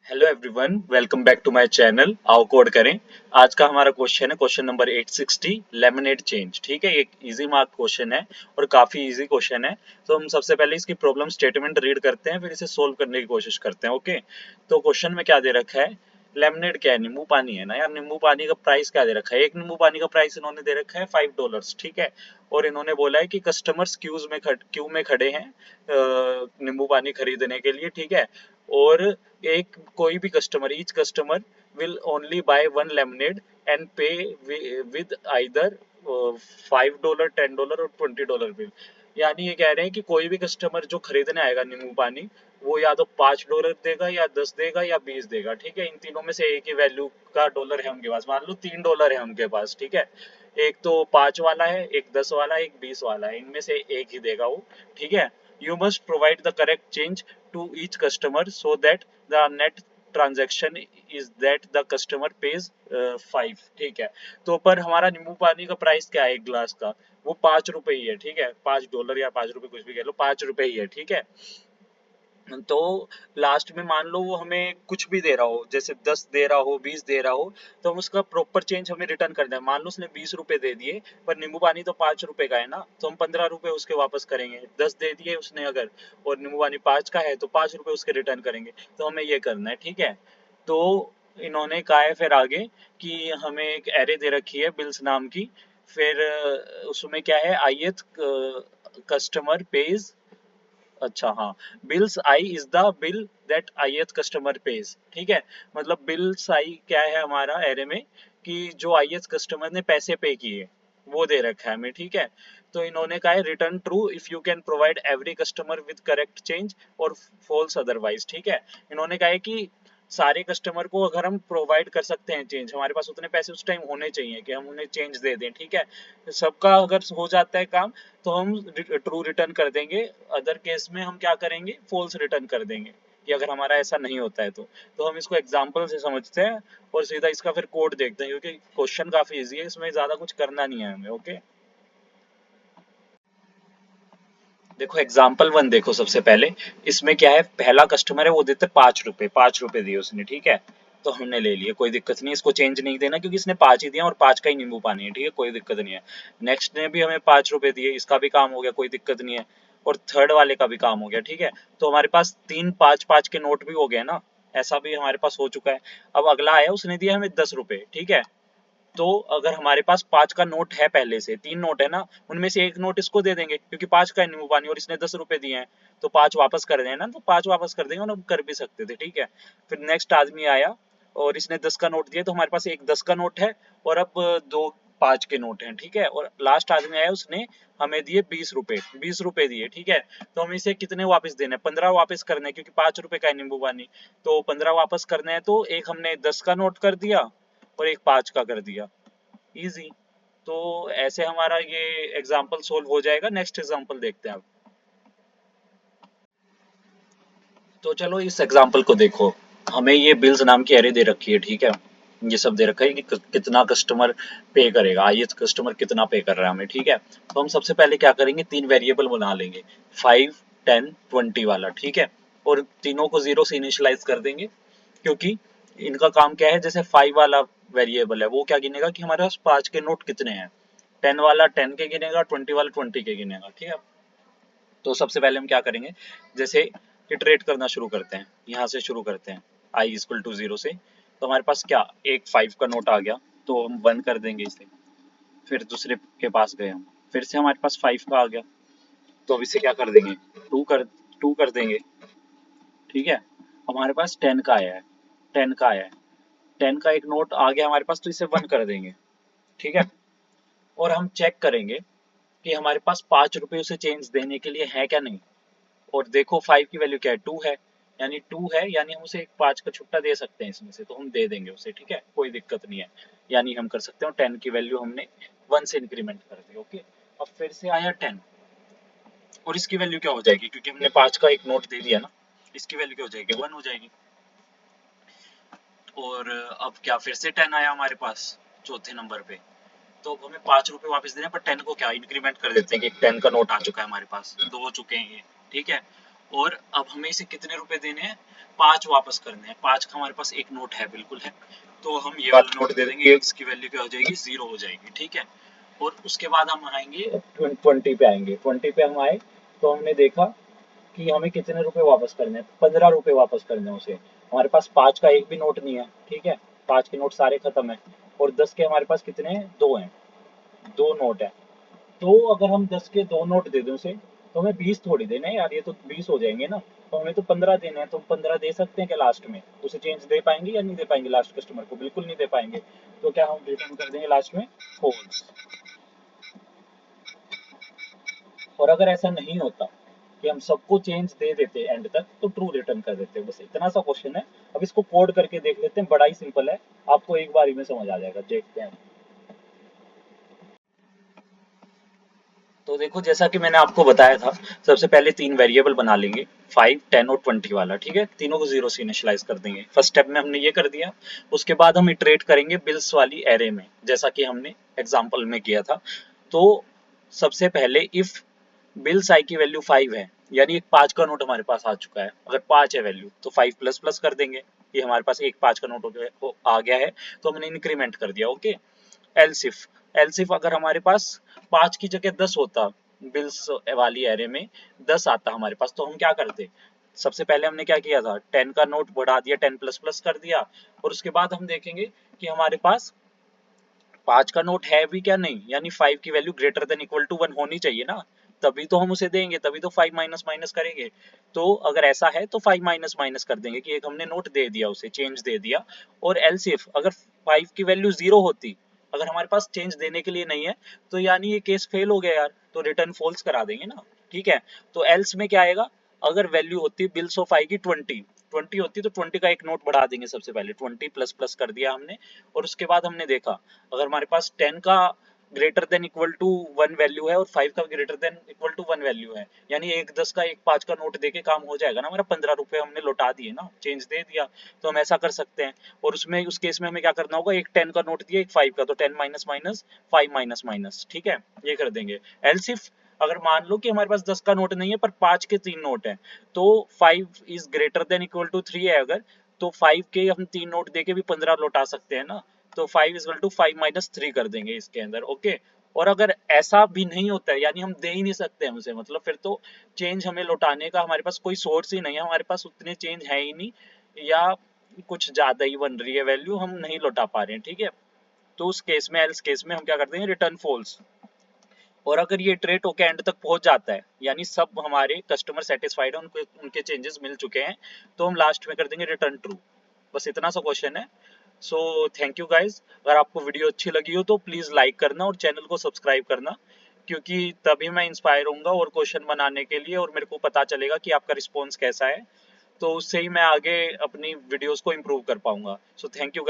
Hello everyone, welcome back to my channel. आओ code करें। आज का हमारा क्वेश्चन है क्वेश्चन नंबर 860, लेमनेड चेंज। ठीक है, एक इजी मार्क क्वेश्चन है और काफी इजी क्वेश्चन है। तो हम सबसे पहले इसकी प्रॉब्लम स्टेटमेंट रीड करते हैं, फिर इसे सोल्व करने की कोशिश करते हैं। ओके, तो क्वेश्चन में क्या दे रखा है? लेमनेड क्या है? नींबू पानी है ना यार। नींबू पानी का प्राइस क्या दे रखा है? एक नींबू पानी का प्राइस इन्होंने दे रखा है $5। ठीक है, और इन्होंने बोला है कि कस्टमर्स क्यू में खड़े हैं नींबू पानी खरीदने के लिए। ठीक है, और एक कोई भी customer, each customer will only by one lemonade and पे विद आइदर $5, $10 और $20 बिल। यानी ये कह रहे हैं कि कोई भी कस्टमर जो खरीदने आएगा नींबू पानी, वो या तो $5 देगा या 10 देगा या 20 देगा। ठीक है, इन तीनों में से एक ही वैल्यू का डॉलर है उनके पास। मान लो $3 है उनके पास। ठीक है, एक तो 5 वाला है, एक 10 वाला है, एक 20 वाला है, इनमें से एक ही देगा वो। ठीक है, you must provide the correct change to each customer so that the net transaction is that the customer pays 5। ठीक है, तो पर हमारा नींबू पानी का प्राइस क्या है एक ग्लास का? वो $5 ही है। ठीक है, $5 या $5 कुछ भी कह लो, $5 ही है। ठीक है, तो लास्ट में मान लो वो हमें कुछ भी दे रहा हो, जैसे 10 दे रहा हो, 20 दे रहा हो, तो हम उसका प्रॉपर चेंज हमें रिटर्न करना है। मान लो उसने $20 दे दिए, पर नींबू पानी तो $5 का है ना, तो हम ₹15 उसके वापस करेंगे। 10 दे दिए उसने अगर, और नींबू पानी 5 का है, तो $5 उसके रिटर्न करेंगे। तो हमें ये करना है। ठीक है, तो इन्होंने कहा है फिर आगे कि हमें एक एरे दे रखी है बिल्स नाम की। फिर उसमें क्या है? Ith customer page. अच्छा हाँ, bills I is the bill that ith customer page. ठीक है, मतलब बिल्स आई क्या है हमारा एरे में, कि जो आईएथ कस्टमर ने पैसे पे किए वो दे रखा है हमें। ठीक है, तो इन्होंने कहा है return true if you can provide every customer with correct change और फॉल्स अदरवाइज। ठीक है, इन्होंने कहा है कि सारे कस्टमर को अगर हम प्रोवाइड कर सकते हैं चेंज, हमारे पास उतने पैसे उस टाइम होने चाहिए कि हम उन्हें चेंज दे दें। ठीक है, सबका अगर हो जाता है काम तो हम ट्रू रिटर्न कर देंगे। अदर केस में हम क्या करेंगे? फॉल्स रिटर्न कर देंगे, कि अगर हमारा ऐसा नहीं होता है तो हम इसको एग्जांपल से समझते हैं और सीधा इसका फिर कोड देखते हैं, क्योंकि क्वेश्चन काफी इजी है, इसमें ज्यादा कुछ करना नहीं है हमें। ओके, देखो एग्जाम्पल 1 देखो सबसे पहले। इसमें क्या है? पहला कस्टमर है, वो देते ₹5, ₹5 दिए उसने। ठीक है, तो हमने ले लिए, कोई दिक्कत नहीं, इसको चेंज नहीं देना क्योंकि इसने 5 ही दिया और 5 का ही नींबू पानी है। ठीक है, कोई दिक्कत नहीं है। नेक्स्ट ने भी हमें ₹5 दिए, इसका भी काम हो गया, कोई दिक्कत नहीं है। और थर्ड वाले का भी काम हो गया। ठीक है, तो हमारे पास 3 5 के नोट भी हो गए ना, ऐसा भी हमारे पास हो चुका है। अब अगला आया, उसने दिया हमें ₹10। ठीक है, तो अगर हमारे पास 5 का नोट है, पहले से 3 नोट है ना, उनमें से एक नोट इसको दे देंगे क्योंकि 5 का है नींबू पानी और इसने ₹10 दिए हैं, तो 5 वापस कर देना ना, तो 5 वापस कर देंगे और हम कर भी सकते थे। ठीक है, फिर नेक्स्ट आदमी आया और इसने 10 का नोट दिया, तो हमारे पास एक 10 का नोट है और अब दो 5 के नोट हैं। ठीक है, और लास्ट आदमी आया, उसने हमें दिए ₹20 दिए। ठीक है, तो हमें इसे कितने वापस देने हैं? 15 वापस करने हैं, क्योंकि ₹5 का है नींबू पानी, तो 15 वापस करने हैं। तो एक हमने 10 का नोट कर दिया और एक 5 का कर दिया। इजी। तो ऐसे हमारा ये एग्जाम्पल सोल्व हो जाएगा। नेक्स्ट एग्जाम्पल देखते हैं अब। तो चलो इस एग्जाम्पल को देखो। हमें ये बिल्स नाम की एरे दे रखी है। ठीक है, ये सब दे रखा है कि कितना कस्टमर पे करेगा, आइए कस्टमर कितना पे कर रहा है हमें। ठीक है, तो हम सबसे पहले क्या करेंगे? 3 वेरिएबल बना लेंगे, 5 10 20 वाला। ठीक है, और तीनों को 0 से इनिशियलाइज कर देंगे, क्योंकि इनका काम क्या है? जैसे 5 वाला वेरिएबल है, वो क्या गिनेगा कि हमारे पास 5 के नोट कितने हैं। 10 वाला 10 के गिनेगा, 20 वाला 20 के गिनेगा। ठीक है, तो सबसे पहले हम क्या करेंगे? जैसे इटरेट करना शुरू करते हैं, यहाँ से शुरू करते हैं, i इक्वल टू 0 से। तो हमारे पास क्या, एक 5 का नोट आ गया, तो हम 1 कर देंगे इसे। फिर दूसरे के पास गए हम, फिर से हमारे पास 5 का आ गया, तो अब इसे क्या कर देंगे? 2 कर देंगे। ठीक है, हमारे पास 10 का आया है, 10 का आया है, 10 का एक नोट आ गया हमारे पास, तो इसे 1 कर देंगे। ठीक है, और हम चेक करेंगे कि हमारे पास ₹5 उसे चेंज देने के लिए है क्या नहीं। और देखो 5 की वैल्यू क्या है? 2 है, यानी 2 है, यानी हम उसे एक 5 का छुट्टा दे सकते हैं इसमें से, तो हम दे देंगे उसे। ठीक है, कोई दिक्कत नहीं है। यानी हम कर सकते हो 10 की वैल्यू हमने 1 से इंक्रीमेंट कर दी। ओके, अब फिर से आया 10, और इसकी वैल्यू क्या हो जाएगी? क्योंकि हमने 5 का एक नोट दे दिया ना, इसकी वैल्यू क्या हो जाएगी? 1 हो जाएगी। और अब क्या, फिर से 10 आया हमारे पास चौथे नंबर पे, तो अब हमें ₹5 वापस देने, पर 10 को क्या इंक्रीमेंट कर देते हैं कि 10 का नोट आ चुका है हमारे पास, 2 हो चुके हैं ये। ठीक है, और अब हमें इसे कितने रुपए देने हैं, 5 वापस करने हैं। 5 का हमारे पास एक नोट है बिल्कुल है, तो हम ये वाला नोट दे देंगे, इसकी वैल्यू क्या हो जाएगी, 0 हो जाएगी, ठीक है। और उसके बाद हम आएंगे 20 पे आएंगे। 20 पे हम आए तो हमने देखा कि हमें कितने रुपए वापस करने हैं, 15 रुपए वापस करने हैं उसे। हमारे पास 5 का एक भी नोट नहीं है, ठीक है, 5 के नोट सारे खत्म है। और 10 के हमारे पास कितने हैं, 2 हैं, 2 नोट है। तो अगर हम 10 के 2 नोट दे दें उसे, तो हमें 20 थोड़ी देने हैं यार, ये तो 20 हो जाएंगे ना, तो हमें तो 15 देने हैं। तो हम 15 दे सकते हैं क्या लास्ट में, उसे चेंज दे पाएंगे या नहीं दे पाएंगे लास्ट कस्टमर को, बिल्कुल नहीं दे पाएंगे। तो क्या हम रिटर्न कर देंगे लास्ट में, फॉल्स। और अगर ऐसा नहीं होता कि हम सबको चेंज दे देते एंड तक, तो ट्रू रिटर्न कर देते। बस इतना सा क्वेश्चन है। अब इसको कोड करके देख लेते हैं, बड़ा ही सिंपल है, आपको एक बार ही में समझ आ जाएगा, देखते हैं। तो देखो, जैसा कि मैंने आपको बताया था, सबसे पहले 3 वेरिएबल बना लेंगे, 5, 10 और 20 वाला, ठीक है। तीनों को 0 से इनिशियलाइज कर देंगे। फर्स्ट स्टेप में हमने ये कर दिया। उसके बाद हम इटरेट करेंगे बिल्स वाली एरे में, जैसा कि हमने एग्जांपल में किया था। तो सबसे पहले इफ बिल्स आई की वैल्यू 5 है, यानी एक 5 का नोट हमारे पास आ चुका है। अगर 5 है वैल्यू, तो 5 प्लस प्लस कर देंगे। ये हमारे पास एक 5 का नोट आ गया है, तो हमने इंक्रीमेंट कर दिया, ओके। एलसिफ, एलसिफ अगर हमारे पास 5 की जगह 10 होता, बिल्स वाली एरे में 10 आता हमारे पास, तो हम क्या करते। सबसे पहले हमने क्या किया था, 10 का नोट बढ़ा दिया, 10 प्लस प्लस कर दिया। और उसके बाद हम देखेंगे कि हमारे पास 5 का नोट है भी क्या, नहीं, यानी 5 की value greater than equal to 1 होनी चाहिए ना, तभी तो हम उसे देंगे, तभी तो 5 माइनस माइनस करेंगे। तो अगर ऐसा है तो 5 माइनस माइनस कर देंगे कि एक हमने नोट दे दिया, उसे चेंज दे दिया। और एलसीएफ अगर 5 की वैल्यू 0 होती, अगर हमारे पास चेंज देने के लिए नहीं है, तो यानी ये केस फेल हो गया यार, तो रिटर्न फॉल्स करा देंगे ना, ठीक है। तो एल्स में क्या आएगा, अगर वैल्यू होती है बिल्स ऑफ आई की 20 होती, तो 20 का एक नोट बढ़ा देंगे। सबसे पहले 20 प्लस प्लस कर दिया हमने। और उसके बाद हमने देखा, अगर हमारे पास 10 का greater than equal to 1 value है और 5 का greater than equal to 1 value है, यानी एक 10 का एक 5 का नोट देके काम हो जाएगा ना, हमारा 15 रुपए हमने लौटा दिए ना, चेंज दे दिया। तो हम ऐसा कर सकते हैं। और उसमें उस केस में हमें क्या करना होगा, एक 10 का नोट दिया, एक 5 का, तो 10 माइनस माइनस 5 माइनस माइनस, ठीक है, ये कर देंगे। एल्सिफ अगर मान लो कि हमारे पास 10 का नोट नहीं है पर 5 के 3 नोट है, तो 5 is greater than equal to 3 है अगर, तो 5 के हम 3 नोट देके भी 15 लौटा सकते हैं ना, तो 5 इज इक्वल टू 5 माइनस 3 कर देंगे इसके अंदर, ओके। और अगर ऐसा भी नहीं होता है, यानी हम दे ही नहीं सकते हैं उसे, मतलब फिर तो चेंज हमें लौटाने का हमारे पास कोई सोर्स ही नहीं है, हमारे पास उतने चेंज है ही नहीं, या कुछ ज्यादा ही बन रही है वैल्यू, हम नहीं लौटा पा रहे हैं, ठीक है। तो उस केस में, एल्स केस में हम क्या करते हैं, रिटर्न फॉल्स। और अगर ये इटरेट होकर एंड तक पहुंच जाता है, यानी सब हमारे कस्टमर सेटिस्फाइड है, उनको उनके चेंजेस मिल चुके हैं, तो हम लास्ट में कर देंगे रिटर्न ट्रू। बस इतना सा क्वेश्चन है। So thank you guys. अगर आपको वीडियो अच्छी लगी हो तो प्लीज लाइक करना और चैनल को सब्सक्राइब करना, क्योंकि तभी मैं इंस्पायर होऊंगा और क्वेश्चन बनाने के लिए, और मेरे को पता चलेगा कि आपका रिस्पॉन्स कैसा है, तो उससे ही मैं आगे अपनी वीडियोस को इम्प्रूव कर पाऊंगा। So thank you guys.